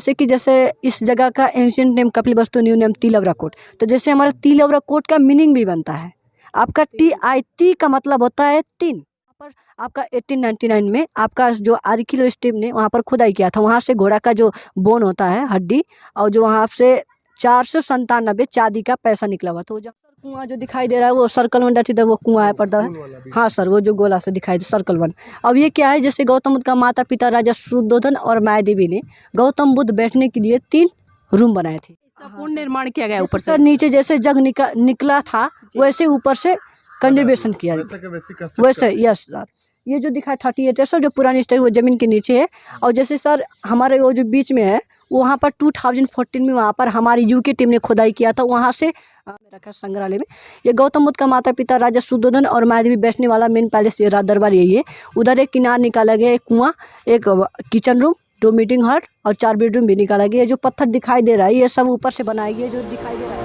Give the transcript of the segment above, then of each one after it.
जैसे कि इस जगह का ancient name Kapilvastu, new name Tilaurakot. तो जैसे हमारा तिलवराकोट का मीनिंग भी बनता है, आपका टी का मतलब होता है 3। पर आपका 1899 में आपका जो आर्कियोलॉजिस्ट ने वहाँ पर खुदाई किया था, वहाँ से घोड़ा का जो बोन होता है, हड्डी, और जो वहाँ से 497 चांदी का पैसा निकला हुआ। तो कुआं जो दिखाई दे रहा है वो सर्कल 1 थी, वो कुआं है पड़ता है। हाँ सर, वो जो गोला से दिखाई दे सर्कल 1। अब ये क्या है, जैसे गौतम बुद्ध का माता पिता राजा शुद्धोधन और माया देवी ने गौतम बुद्ध बैठने के लिए 3 रूम बनाए थे। इसका पूर्ण निर्माण किया गया ऊपर से। सर नीचे जैसे जग निकला था वैसे ऊपर से कंजर्वेशन किया, वैसे। यस सर, ये जो दिखा 38 है सर, जो पुरानी स्टाइल वो जमीन के नीचे है। और जैसे सर हमारे वो जो बीच में है, वहाँ पर 2014 में वहाँ पर हमारी यूके टीम ने खुदाई किया था, वहाँ से रखा संग्रहालय में। ये गौतम बुद्ध का माता पिता राजा शुद्धोधन और माया देवी बैठने वाला मेन पैलेस, ये राज दरबार यही है। उधर एक किनार निकाला गया, एक कुआं, एक किचन रूम, 2 मीटिंग हॉल और 4 बेडरूम भी निकाला गया। जो पत्थर दिखाई दे रहा है ये सब ऊपर से बनाया गया, जो दिखाई दे रहा है।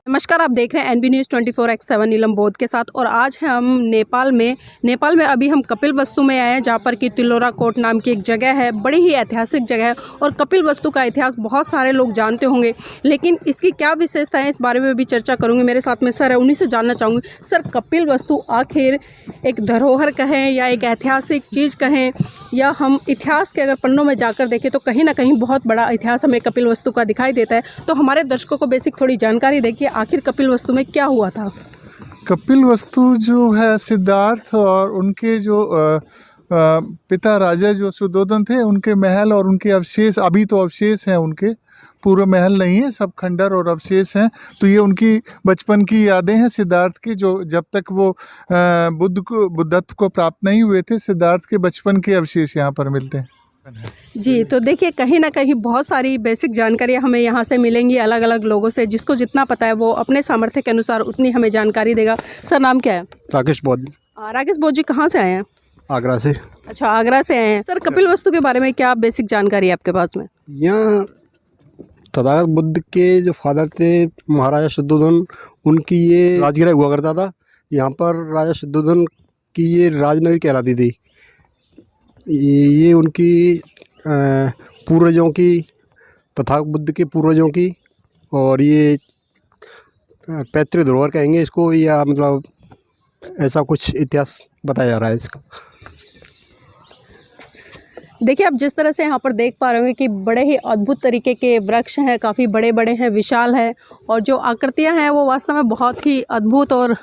नमस्कार, आप देख रहे हैं NB न्यूज़ 24/7 नीलम बौद्ध के साथ। और आज है हम नेपाल में अभी हम कपिलवस्तु में आए हैं, जहाँ पर कि तिलवराकोट नाम की एक जगह है। बड़ी ही ऐतिहासिक जगह है और कपिलवस्तु का इतिहास बहुत सारे लोग जानते होंगे, लेकिन इसकी क्या विशेषता है इस बारे में भी चर्चा करूँगी। मेरे साथ में सर है, उन्हीं से जानना चाहूँगी। सर, कपिलवस्तु आखिर एक धरोहर कहें या एक ऐतिहासिक चीज़ कहें, या हम इतिहास के अगर पन्नों में जाकर देखें तो कहीं ना कहीं बहुत बड़ा इतिहास हमें कपिलवस्तु का दिखाई देता है। तो हमारे दर्शकों को बेसिक थोड़ी जानकारी देखिए, आखिर कपिलवस्तु में क्या हुआ था। कपिलवस्तु जो है सिद्धार्थ और उनके जो पिता राजा जो शुद्धोधन थे, उनके महल और उनके अवशेष, अभी तो अवशेष हैं, उनके पूरा महल नहीं है, सब खंडर और अवशेष हैं। तो ये उनकी बचपन की यादें हैं सिद्धार्थ की, जो जब तक वो बुद्धत्व को प्राप्त नहीं हुए थे, सिद्धार्थ के बचपन के अवशेष यहाँ पर मिलते हैं। जी, तो देखिए कहीं ना कहीं बहुत सारी बेसिक जानकारियाँ हमें यहाँ से मिलेंगी अलग अलग लोगों से, जिसको जितना पता है वो अपने सामर्थ्य के अनुसार उतनी हमें जानकारी देगा। सर, नाम क्या है? राकेश बौद्ध। राकेश बौद्ध जी, कहाँ से आए हैं? आगरा से। अच्छा, आगरा से आए हैं। सर, कपिलवस्तु के बारे में क्या बेसिक जानकारी है आपके पास में? यहाँ तथागत बुद्ध के जो फादर थे महाराजा शुद्धोधन, उनकी ये राजगृह हुआ करता था। यहाँ पर राजा शुद्धोधन की ये राजनगरी कहलाती थी। ये उनकी पूर्वजों की, तथागत बुद्ध के पूर्वजों की, और ये पैतृक धरोहर कहेंगे इसको, या मतलब ऐसा कुछ इतिहास बताया जा रहा है इसका। देखिए, आप जिस तरह से यहाँ पर देख पा रहे होंगे कि बड़े ही अद्भुत तरीके के वृक्ष हैं, काफ़ी बड़े बड़े हैं, विशाल है, और जो आकृतियाँ हैं वो वास्तव में बहुत ही अद्भुत और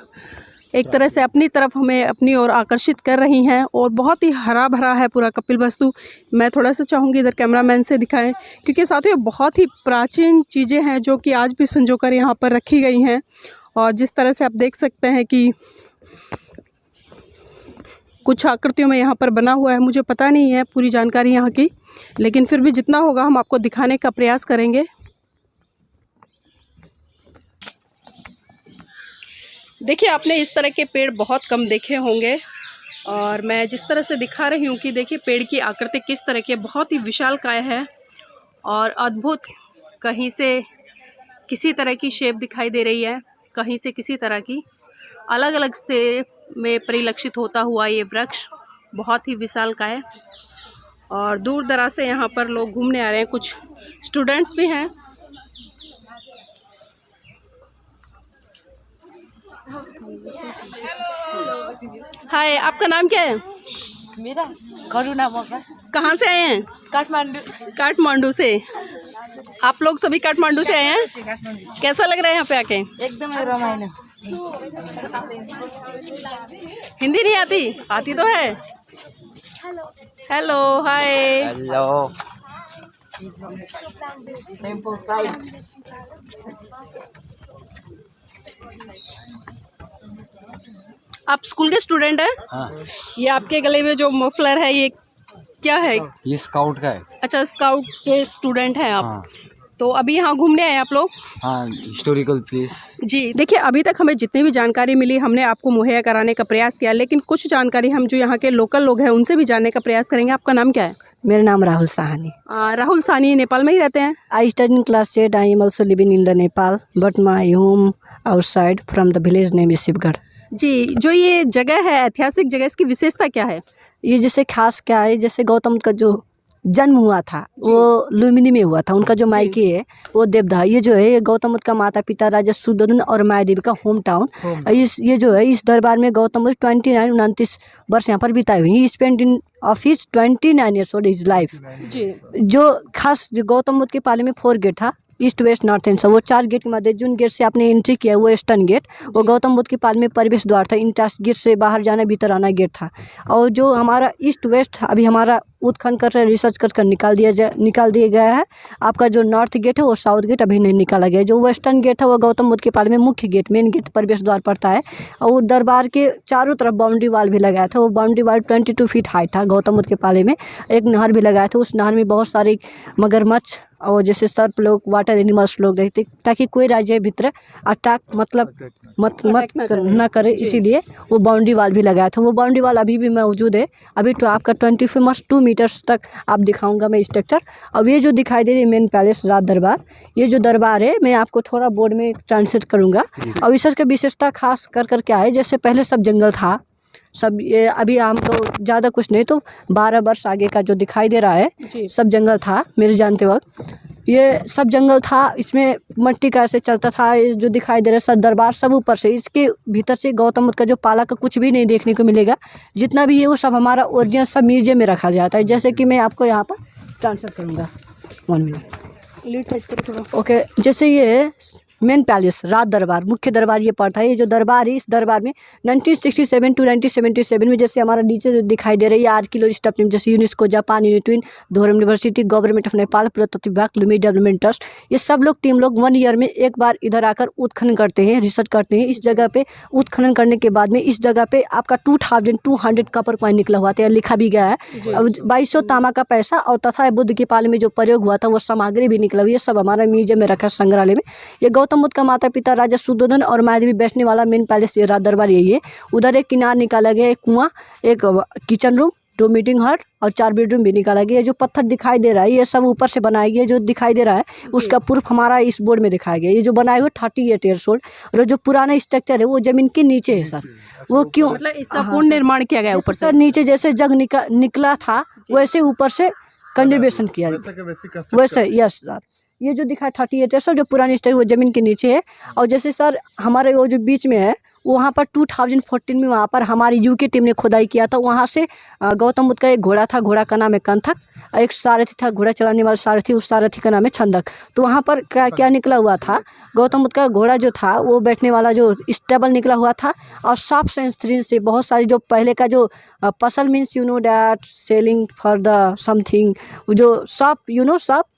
एक तरह से अपनी तरफ हमें अपनी ओर आकर्षित कर रही हैं। और बहुत ही हरा भरा है पूरा कपिलवस्तु। मैं थोड़ा सा चाहूँगी इधर कैमरामैन से दिखाएं, क्योंकि साथियों बहुत ही प्राचीन चीज़ें हैं जो कि आज भी संजोकर यहाँ पर रखी गई हैं। और जिस तरह से आप देख सकते हैं कि कुछ आकृतियों में यहाँ पर बना हुआ है, मुझे पता नहीं है पूरी जानकारी यहाँ की, लेकिन फिर भी जितना होगा हम आपको दिखाने का प्रयास करेंगे। देखिए, आपने इस तरह के पेड़ बहुत कम देखे होंगे, और मैं जिस तरह से दिखा रही हूँ कि देखिए पेड़ की आकृति किस तरह की, बहुत ही विशालकाय है और अद्भुत। कहीं से किसी तरह की शेप दिखाई दे रही है, कहीं से किसी तरह की, अलग अलग से में परिलक्षित होता हुआ ये वृक्ष बहुत ही विशालकाय। और दूर दराज से यहाँ पर लोग घूमने आ रहे हैं, कुछ स्टूडेंट्स भी हैं। हाय, आपका नाम क्या है? मेरा करुणा मोका। कहाँ से आए हैं? काठमांडू। काठमांडू से। आप लोग सभी काठमांडू से आए हैं? कैसा लग रहा है यहाँ पे आके? एकदम रमाइलो। हिंदी नहीं आती? आती तो है। हेलो, हाय। हेलो। Temple side. आप स्कूल के स्टूडेंट हैं? हाँ। ये आपके गले में जो मफलर है ये क्या है? ये स्काउट का है। अच्छा, स्काउट के स्टूडेंट हैं आप। हाँ। तो अभी यहाँ घूमने आए आप लोग? हाँ, हिस्टोरिकल प्लेस। जी, देखिए अभी तक हमें जितनी भी जानकारी मिली हमने आपको मुहैया कराने का प्रयास किया, लेकिन कुछ जानकारी हम जो यहाँ के लोकल लोग हैं उनसे भी जानने का प्रयास करेंगे। आपका नाम क्या है? मेरा नाम राहुल साहनी। राहुल साहनी नेपाल में ही रहते हैं? I study in class 8। I am also living in the Nepal, but my home outside from the village name is Shivgarh. जी, जो ये जगह है ऐतिहासिक जगह, इसकी विशेषता क्या है? ये जैसे खास क्या है, जैसे गौतम बुद्ध का जो जन्म हुआ था वो लुम्बिनी में हुआ था। उनका जो मायके है वो देवदा। ये जो है ये गौतम बुद्ध का माता पिता राजा शुद्धोधन और माया देवी का होम टाउन। ये जो है इस दरबार में गौतम बुद्ध 29 वर्ष यहाँ पर बिताए हुए। He spend in of his 29 years old his life. जी जो खास जो गौतम बुद्ध के पाले में 4 गेट था, east west north and south. वो 4 गेट के मध्य जिन गेट से आपने एंट्री किया वो ईस्टर्न गेट, वो गौतम बुद्ध के पाल में प्रवेश द्वार था। इन गेट से बाहर जाना भीतर आना गेट था। और जो हमारा ईस्ट वेस्ट अभी हमारा उत्खनन कर रिसर्च कर निकाल दिया गया है। आपका जो नॉर्थ गेट है वो साउथ गेट अभी नहीं निकाला गया है। जो वेस्टर्न गेट है वो गौतम बुद्ध के पाल में मुख्य गेट मेन गेट प्रवेश द्वार पड़ता है। और वो दरबार के चारों तरफ बाउंड्री वाल भी लगाया था। वो बाउंड्री वाल 22 फीट हाइट था। गौतम बुद्ध के पाले में एक नहर भी लगाया था। उस नहर में बहुत सारे मगरमच्छ और जैसे सर्प लोग वाटर एनिमल्स लोग रहते, ताकि कोई राज्य भीतर अटैक ना करे, इसीलिए वो बाउंड्री वाल भी लगाया था। वो बाउंड्री वाल अभी भी मौजूद है। अभी तो आपका 2 मीटर्स तक आप दिखाऊंगा मैं स्ट्रक्चर। अब ये जो दिखाई दे रही है मेन पैलेस राज दरबार, ये जो दरबार है मैं आपको थोड़ा बोर्ड में ट्रांसलेट करूँगा। और इसका विशेषता खास कर क्या है, जैसे पहले सब जंगल था, सब ये अभी हम तो ज़्यादा कुछ नहीं तो 12 वर्ष आगे का जो दिखाई दे रहा है सब जंगल था मेरे जानते वक्त। ये सब जंगल था, इसमें मिट्टी का ऐसे चलता था। ये जो दिखाई दे रहा है सब दरबार सब ऊपर से, इसके भीतर से गौतम बुद्ध का जो पाला का कुछ भी नहीं देखने को मिलेगा। जितना भी है वो सब हमारा ओरिजिनल सब म्यूजियम में रखा जाता है। जैसे कि मैं आपको यहाँ पर ट्रांसफर करूँगा 1 मिनट। ओके, जैसे ये मेन पैलेस राज दरबार मुख्य दरबार ये पड़ता है। ये जो दरबार है इस दरबार में 1967 टू 1977 में जैसे हमारा नीचे दिखाई दे रही है आर्कियोलॉजिस्ट अपने जैसे UNESCO, Japan, UNITWIN, Durham university, government of Nepal, पुरातत्व विभाग, लुम्बिनी डेवलपमेंट ट्रस्ट, ये सब लोग टीम लोग 1 ईयर में एक बार इधर आकर उत्खनन करते हैं, रिसर्च करते हैं। इस जगह पे उत्खनन करने के बाद में इस जगह पे आपका 2200 कॉपर कॉइन निकला हुआ था, लिखा भी गया है। 2200 तांबा का पैसा और तथा बुद्ध के पाल में जो प्रयोग हुआ था वो सामग्री भी निकला हुई है। सब हमारा म्यूजियम में रखा है संग्रहालय में। ये गौतम बुद्ध का माता पिता राजा शुद्धोधन और माया देवी बैठने वाला मेन पैलेस ये राज दरबार यही है। उधर एक किनार निकाला गया, एक कुआं, एक किचन रूम, 2 मीटिंग हॉल और 4 बेडरूम भी निकाला गया। जो पत्थर दिखाई दे रहा है ये सब ऊपर से बनाया गया। जो दिखाई दे रहा है उसका प्रूफ हमारा इस बोर्ड में दिखाया गया। ये जो बनाए हुए 38 ईयर्स ओल्ड और जो पुराना स्ट्रक्चर है वो जमीन के नीचे है सर। वो क्यों मतलब इसका पूर्ण निर्माण किया गया ऊपर से? सर नीचे जैसे जग निकला था वैसे ऊपर से कंजर्वेशन किया वैसे। यस सर, ये जो दिखा 38 है सर जो पुरानी स्टाइल वो ज़मीन के नीचे है। और जैसे सर हमारे वो जो बीच में है वहाँ पर 2014 में वहाँ पर हमारी यूके टीम ने खुदाई किया था। वहाँ से गौतम बुद्ध का एक घोड़ा था, घोड़ा का नाम है कंथक। एक सारथी था, घोड़ा चलाने वाला सारथी, उस सारथी का नाम है छंदक। तो वहाँ पर क्या निकला हुआ था, गौतम बुद्ध का घोड़ा जो था वो बैठने वाला जो स्टेबल निकला हुआ था। और साफ सेंस से बहुत सारी जो पहले का जो पसल means you know that selling for the something, जो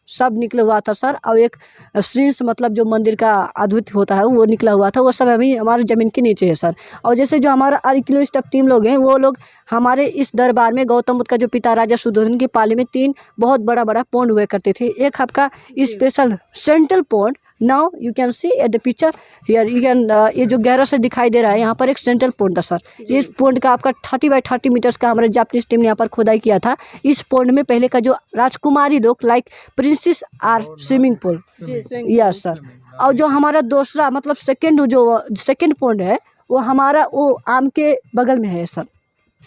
सब निकला हुआ था सर। और एक श्रींस मतलब जो मंदिर का अद्भुत होता है वो निकला हुआ था। वो सब अभी हमारे ज़मीन के नीचे है सर। और जैसे जो हमारा आर्कियोलॉजिस्ट टीम लोग हैं वो लोग हमारे इस दरबार में गौतम बुद्ध का जो पिता राजा शुद्धोधन के पाले में 3 बहुत बड़ा पोंड हुआ करते थे। एक आपका special central pond, now you can C at the picture here you can, ये जो गहरा से दिखाई दे रहा है यहाँ पर एक सेंट्रल पोंड था सर। ये पोंड का आपका 30 बाई 30 मीटर्स का हमारे जापानीज टीम ने यहाँ पर खुदाई किया था। इस पोंड में पहले का जो राजकुमारी लोग like princess are swimming pool. Yes sir. और जो हमारा दूसरा मतलब सेकेंड पोंड है वो हमारा वो आम के बगल में है सर।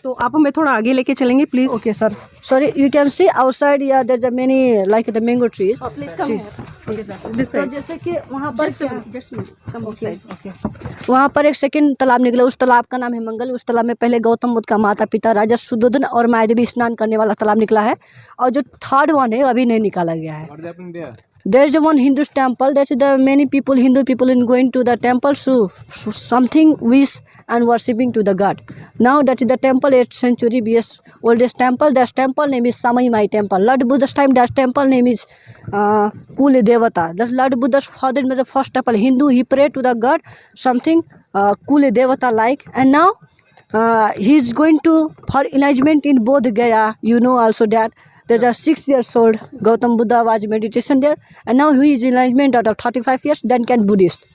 तो आप हमें थोड़ा आगे लेके चलेंगे please? Okay sir, sorry you can see outside या there are many like the mango trees. Please come okay sir this तो जैसे कि वहाँ पर वहाँ पर एक सेकंड तालाब निकला, उस तालाब का नाम है मंगल। उस तालाब में पहले गौतम बुद्ध का माता पिता राजा शुद्धोधन और माया देवी स्नान करने वाला तालाब निकला है। और जो 3rd वन है अभी नहीं निकाला गया है। There is one Hindu temple that the many people, Hindu people, in going to the temple to something wish and worshipping to the god. Now that is the temple 8th century BS oldest temple. That temple name is Samai Mai temple. Lord Buddha's time that temple name is Kul Devata. That Lord Buddha's father made the first temple. Hindu he prayed to the god something Kul Devata like, and now he is going to for enlightenment in Bodh Gaya. You know also that. There's a 6 years old Gautam Buddha was meditation there, and now he is enlightenment out of 35 years. Then can Buddhist.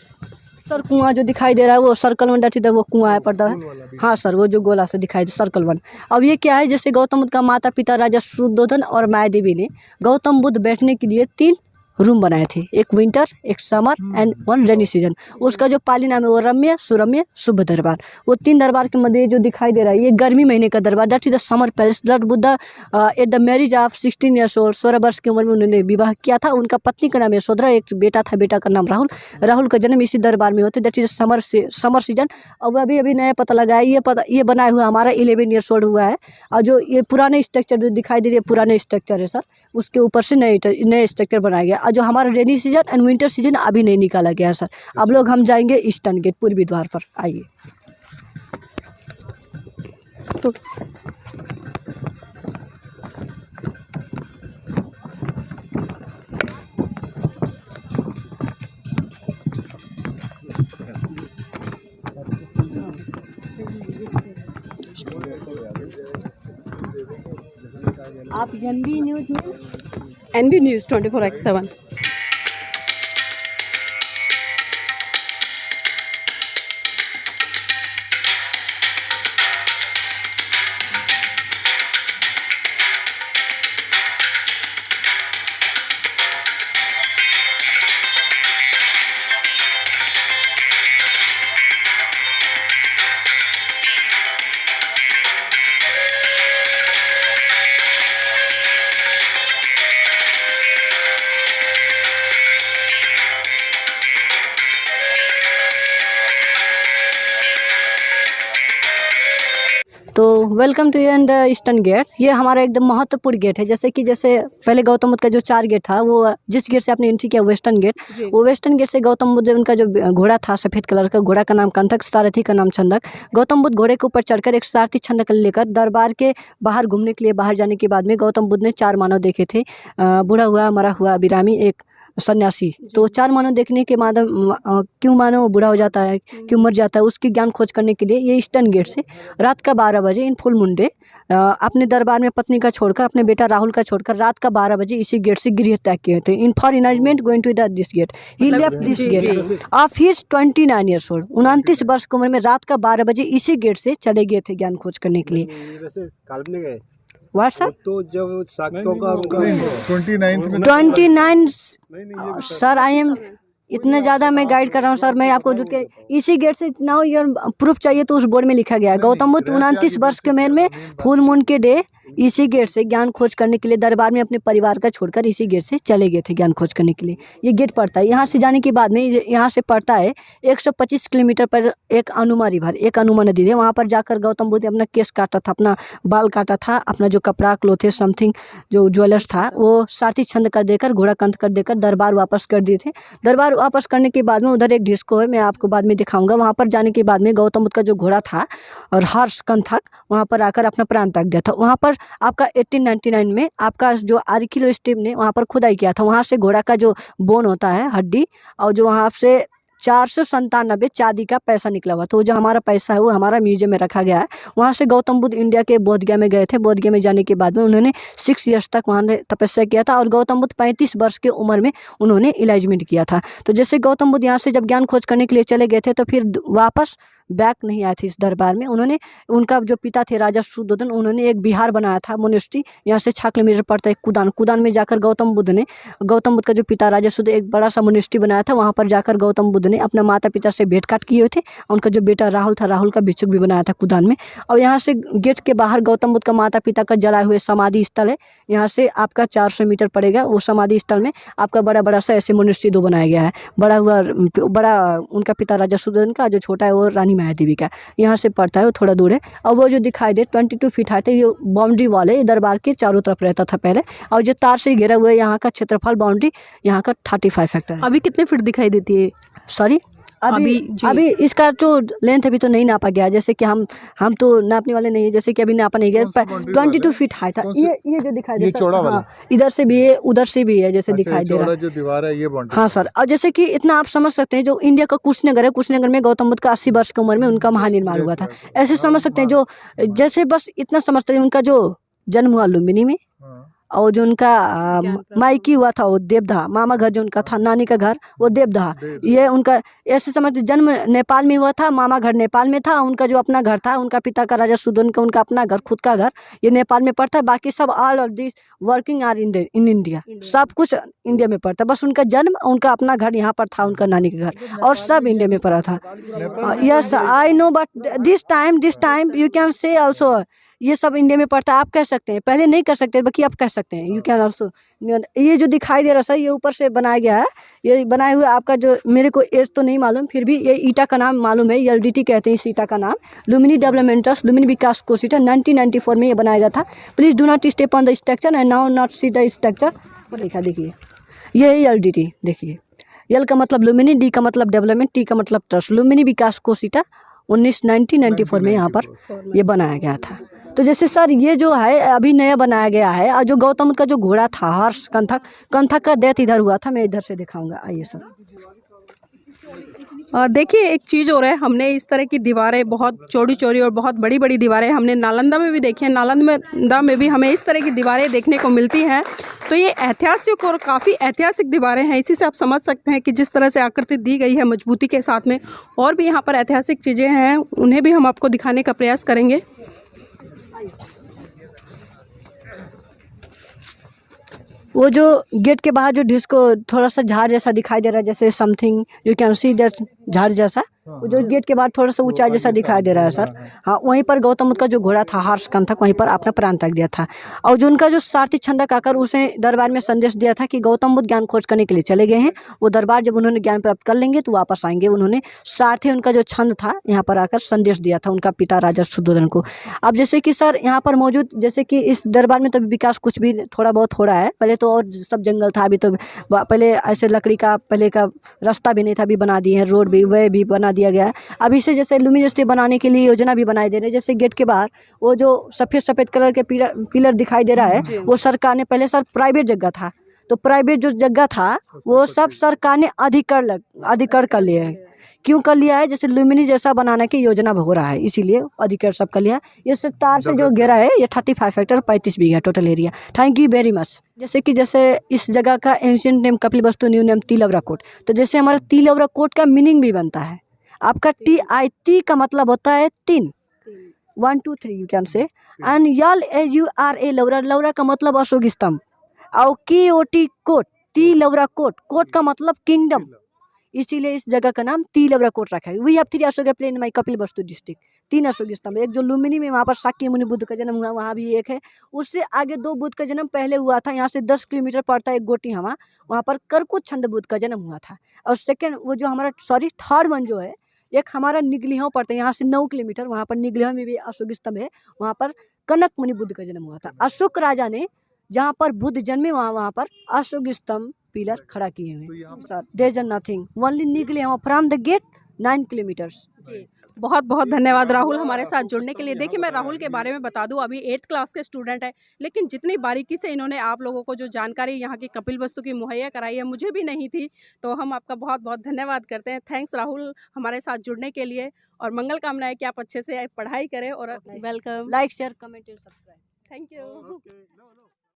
Sir कुआं जो दिखाई दे रहा है वो circle 1 डाटी वो कुआं है पड़ता है। हाँ सर, वो जो गोला से दिखाई दे सर्कल 1। अब ये क्या है, जैसे गौतम बुद्ध का माता पिता राजा शुद्धोधन और माया देवी ने गौतम बुद्ध बैठने के लिए 3 रूम बनाए थे, एक विंटर, एक summer and one rainy season. उसका जो पाली नाम है वो रम्य, सुरम्य, शुभ दरबार। वो 3 दरबार के मध्य जो दिखाई दे रहा है ये गर्मी महीने का दरबार, that is the summer palace. Lord Buddha at the marriage of 16 years old, 16 वर्ष की उम्र में उन्होंने विवाह किया था। उनका पत्नी का नाम यशोधरा, एक बेटा था, बेटा का नाम राहुल। राहुल का जन्म इसी दरबार में होते, दैट इज समर सीजन। अब अभी नया पता लगा है, ये बनाया हुआ हमारा 11 ईयर्स ओल्ड हुआ है। और जो ये पुराने स्ट्रक्चर जो दिखाई दे रही है, पुराने स्ट्रक्चर है सर, उसके ऊपर से नए स्ट्रक्चर बनाया गया। और जो हमारा rainy season and winter season अभी नहीं निकाला गया है सर। अब लोग हम जाएंगे ईस्टर्न गेट, पूर्वी द्वार पर। आइए। आप एनबी न्यूज़ में NB News 24/7। तो welcome to the eastern gate. ये हमारा एकदम महत्वपूर्ण गेट है। जैसे पहले गौतम बुद्ध का जो 4 गेट था, वो जिस गेट से आपने एंट्री किया वेस्टर्न गेट, वो वेस्टर्न गेट से गौतम बुद्ध, उनका जो घोड़ा था सफ़ेद कलर का, घोड़ा का नाम कंथक, सारथी का नाम छंदक। गौतम बुद्ध घोड़े के ऊपर चढ़कर एक सारथी छंदक लेकर दरबार के बाहर घूमने के लिए बाहर जाने के बाद में गौतम बुद्ध ने 4 मानव देखे थे, बूढ़ा हुआ, मरा हुआ, अभिरामी, एक सन्यासी। तो 4 मानव देखने के माध्यम क्यों मानव बूढ़ा हो जाता है, क्यों मर जाता है, उसकी ज्ञान खोज करने के लिए ये ईस्टर्न गेट से रात का 12 बजे इन फुल मुंडे अपने दरबार में पत्नी का छोड़कर, अपने बेटा राहुल का छोड़कर रात का 12 बजे इसी गेट से गृह त्याग किए थे। इन फॉर इनमेंट going to this gate, he left this gate of his 29 years old. 29 वर्ष की उम्र में रात का 12 बजे इसी गेट से चले गए थे ज्ञान खोज करने के लिए। वैसे काल्पनिक है व्हाट्सएप तो जब शाक्यों का 29 सर, आई एम इतने ज़्यादा मैं गाइड कर रहा हूँ सर। मैं आपको जुट के इसी गेट से नाउ योर प्रूफ चाहिए तो उस बोर्ड में लिखा गया है। गौतम बुद्ध 29 वर्ष के उम्र में फुल मून के डे इसी गेट से ज्ञान खोज करने के लिए दरबार में अपने परिवार का छोड़कर इसी गेट से चले गए थे ज्ञान खोज करने के लिए। ये गेट पड़ता है, यहाँ से जाने के बाद में यहाँ से पड़ता है 125 किलोमीटर पर एक अनुमा रिवर, एक अनुमा नदी है। वहाँ पर जाकर गौतम बुद्ध ने अपना केस काटा था, अपना बाल काटा था, अपना जो कपड़ा क्लोथे समथिंग जो ज्वेलर्स था वो सारथी छंद कर देकर, घोड़ा कंथ कर देकर दरबार वापस कर दिए थे। दरबार वापस करने के बाद में उधर एक डिस्को है, मैं आपको बाद में दिखाऊंगा। वहाँ पर जाने के बाद में गौतम बुद्ध का जो घोड़ा था और हर्ष कंथक, वहाँ पर आकर अपना प्राण त्याग दिया था। वहाँ पर आपका 1899 में आपका जो आर्किलो स्टीव ने वहाँ पर खुदाई किया था, वहाँ से घोड़ा का जो बोन होता है, हड्डी, और जो वहाँ से 497 चांदी का पैसा निकला हुआ। तो जो हमारा पैसा है वो हमारा म्यूजियम में रखा गया है। वहाँ से गौतम बुद्ध इंडिया के बोधगया में गए थे। बोधगया में जाने के बाद में उन्होंने 6 ईयर्स तक वहाँ ने तपस्या किया था और गौतम बुद्ध 35 वर्ष की उम्र में उन्होंने इलाइजमेंट किया था। तो जैसे गौतम बुद्ध यहाँ से जब ज्ञान खोज करने के लिए चले गए थे तो फिर वापस बैक नहीं आए थे इस दरबार में। उन्होंने, उनका जो पिता थे राजा शुद्धोधन, उन्होंने एक बिहार बनाया था, मोनेस्ट्री, यहाँ से 6 किलोमीटर पड़ता है कुदान। कुदान में जाकर गौतम बुद्ध का जो पिता राजा शुद्ध एक बड़ा सा मोनेस्ट्री बनाया था। वहाँ पर जाकर गौतम बुद्ध ने अपना माता पिता से भेंट घाट किए हुए थे। उनका जो बेटा राहुल था, राहुल का भिक्षुक भी बनाया था कुदान में। और यहाँ से गेट के बाहर गौतम बुद्ध का माता पिता का जलाए हुए समाधि स्थल है। यहाँ से आपका 400 मीटर पड़ेगा। वो समाधि स्थल में आपका बड़ा बड़ा सा ऐसे मोनेस्ट्री 2 बनाया गया है। बड़ा उनका पिता राजा शुद्धोधन का, जो छोटा है वो रानी माया देवी का। यहाँ से पड़ता है, वो थोड़ा दूर है। और वो जो दिखाई दे 22 फीट हाइट है, ये बाउंड्री वॉल है, दरबार के चारों तरफ रहता था पहले। और जो तार से घिरा हुआ है, यहाँ का क्षेत्रफल बाउंड्री यहाँ का 35 हेक्टर है। अभी कितने फीट दिखाई देती है? सॉरी, अभी इसका जो लेंथ अभी तो नहीं नापा गया। जैसे कि हम तो नापने वाले नहीं है, जैसे कि अभी नापा नहीं गया। 22 फीट हाइट है। ये जो दिखाई दे चौड़ा वाला, इधर से भी है, उधर से भी है, जैसे दिखाई दे रहा है जो दीवार है ये बाउंड्री। हाँ सर। और जैसे कि इतना आप समझ सकते हैं, जो इंडिया का कुशीनगर है, कुशीनगर में गौतम बुद्ध का 80 वर्ष की उम्र में उनका महानिर्माण हुआ था। ऐसे समझ सकते हैं, जो जैसे बस इतना समझते हैं, उनका जो जन्म हुआ लुम्बिनी में और जो उनका मायकी हुआ था वो देवधा, मामा घर जो उनका था, नानी का घर वो देवधा। ये उनका ऐसे समझ जन्म नेपाल में हुआ था, मामा घर नेपाल में था, उनका जो अपना घर था, उनका पिता का राजा सुदन का उनका अपना घर, खुद का घर ये नेपाल में पड़ता है। बाकी सब all of this working are in India, सब कुछ इंडिया में पड़ता है। बस उनका जन्म, उनका अपना घर यहाँ पर था, उनका नानी का घर, और सब इंडिया में पड़ा था। Yes I know, but this time you can say also ये सब इंडिया में पड़ता है। आप कह सकते हैं, पहले नहीं कर सकते, बाकी आप कह सकते हैं, यू कैन ऑल्सो। ये जो दिखाई दे रहा है सर, ये ऊपर से बनाया गया है, ये बनाए हुए आपका जो, मेरे को एज तो नहीं मालूम, फिर भी ये ईटा का नाम मालूम है, LDT कहते हैं इस ईटा का नाम, लुम्बिनी डेवलपमेंट ट्रस्ट, लुम्बिनी विकास कोष ईटा। 1994 में ये बनाया गया था। Please do not step on the structure and now not see the structure. वो देखा, देखिए ये है LDT, देखिए L का मतलब लुम्बिनी, D का मतलब डेवलपमेंट, T का मतलब ट्रस्ट, लुम्बिनी विकास कोष ईटा 1994 में यहाँ पर ये बनाया गया था। तो जैसे सर ये जो है अभी नया बनाया गया है, और जो गौतम का जो घोड़ा था हर्ष कंथक का डेथ इधर हुआ था, मैं इधर से दिखाऊंगा, आइए सर। देखिए एक चीज़ और है, हमने इस तरह की दीवारें बहुत चौड़ी चौड़ी और बहुत बड़ी बड़ी दीवारें हमने नालंदा में भी देखी हैं। नालंदा में भी हमें इस तरह की दीवारें देखने को मिलती हैं। तो ये ऐतिहासिक और काफ़ी ऐतिहासिक दीवारें हैं। इसी से आप समझ सकते हैं कि जिस तरह से आकृति दी गई है मजबूती के साथ में, और भी यहाँ पर ऐतिहासिक चीज़ें हैं, उन्हें भी हम आपको दिखाने का प्रयास करेंगे। वो जो गेट के बाहर जो डिस्को थोड़ा सा झाड़ जैसा दिखाई दे रहा है, जैसे something you can see that झाड़ जैसा, वो जो गेट के बाहर थोड़ा सा ऊंचाई जैसा दिखाई दे रहा है सर। हाँ, वहीं पर गौतम बुद्ध का जो घोड़ा था हर्ष कंथक, वहीं पर अपना प्राण त्याग दिया था। और जो उनका जो सारथी छंदक आकर उसने दरबार में संदेश दिया था कि गौतम बुद्ध ज्ञान खोज करने के लिए चले गए हैं, वो दरबार जब उन्होंने ज्ञान प्राप्त कर लेंगे तो वापस आएंगे। उन्होंने सारथी उनका जो छंद था यहाँ पर आकर संदेश दिया था उनका पिता राजा शुद्धोधन को। अब जैसे कि सर यहाँ पर मौजूद, जैसे कि इस दरबार में तो विकास कुछ भी थोड़ा बहुत हो रहा है, पहले तो और सब जंगल था, अभी तो पहले ऐसे लकड़ी का पहले का रास्ता भी नहीं था, अभी बना दिए हैं, रोड भी वह भी बना दिया गया है। अभी से जैसे लुमिनस बनाने के लिए योजना भी बनाई दे रही है। जैसे गेट के बाहर वो जो सफ़ेद कलर के पिलर दिखाई दे रहा है, वो सरकार ने, पहले सर प्राइवेट जगह था, तो प्राइवेट जो जगह था वो सब सरकार ने अधिकार कर लिया है। क्यों कर लिया है? जैसे लुम्बिनी जैसा बनाने की योजना हो रहा है, इसीलिए अधिकार सब कर लिया। ये तार से जो घेरा है ये 35 हेक्टेयर 35 बीघा टोटल एरिया। Thank you very much. जैसे इस जगह का ancient name Kapilvastu, new name Tilaurakot. तो जैसे हमारा तिलवरा कोट का मीनिंग भी बनता है, आपका TIT का मतलब होता है 3, 1 2 3 you can say, and LAURA लौरा का मतलब अशोक स्तंभ, और KOT कोट, तिलवरा कोट का मतलब किंगडम, इसीलिए इस जगह का नाम तिलवरा कोट रखा है। We have 3 Ashok pillar in my Kapilavastu district. 3 Ashok स्तंभ, एक जो लुम्बिनी में वहाँ पर शाक्य मुनि बुद्ध का जन्म हुआ, वहाँ भी एक है। उससे आगे 2 बुद्ध का जन्म पहले हुआ था, यहाँ से 10 किलोमीटर पड़ता है एक गोटी हवा, वहाँ पर करकुत छंद बुद्ध का जन्म हुआ था। और सेकेंड वो जो हमारा थर्ड वन जो है, एक हमारा निगलिहां पड़ता है, यहाँ से 9 किलोमीटर, वहाँ पर निगलिहां में भी अशोक स्तंभ है, वहाँ पर कनक मुनि बुद्ध का जन्म हुआ था। अशोक राजा ने जहाँ पर बुद्ध जन्मे वहाँ पर अशोक स्तंभ पिलर खड़ा किए हुए sir. There is nothing, only Niglihawa from the gate 9 kilometres. बहुत बहुत धन्यवाद राहुल हमारे साथ जुड़ने के लिए। देखिए मैं राहुल के बारे में बता दूं, अभी 8th क्लास के स्टूडेंट है, लेकिन जितनी बारीकी से इन्होंने आप लोगों को जो जानकारी यहाँ की कपिलवस्तु की मुहैया कराई है, मुझे भी नहीं थी, तो हम आपका बहुत बहुत धन्यवाद करते हैं। थैंक्स राहुल हमारे साथ जुड़ने के लिए, और मंगल कामना है कि आप अच्छे से पढ़ाई करें, और welcome. Like share comment and subscribe. Thank you.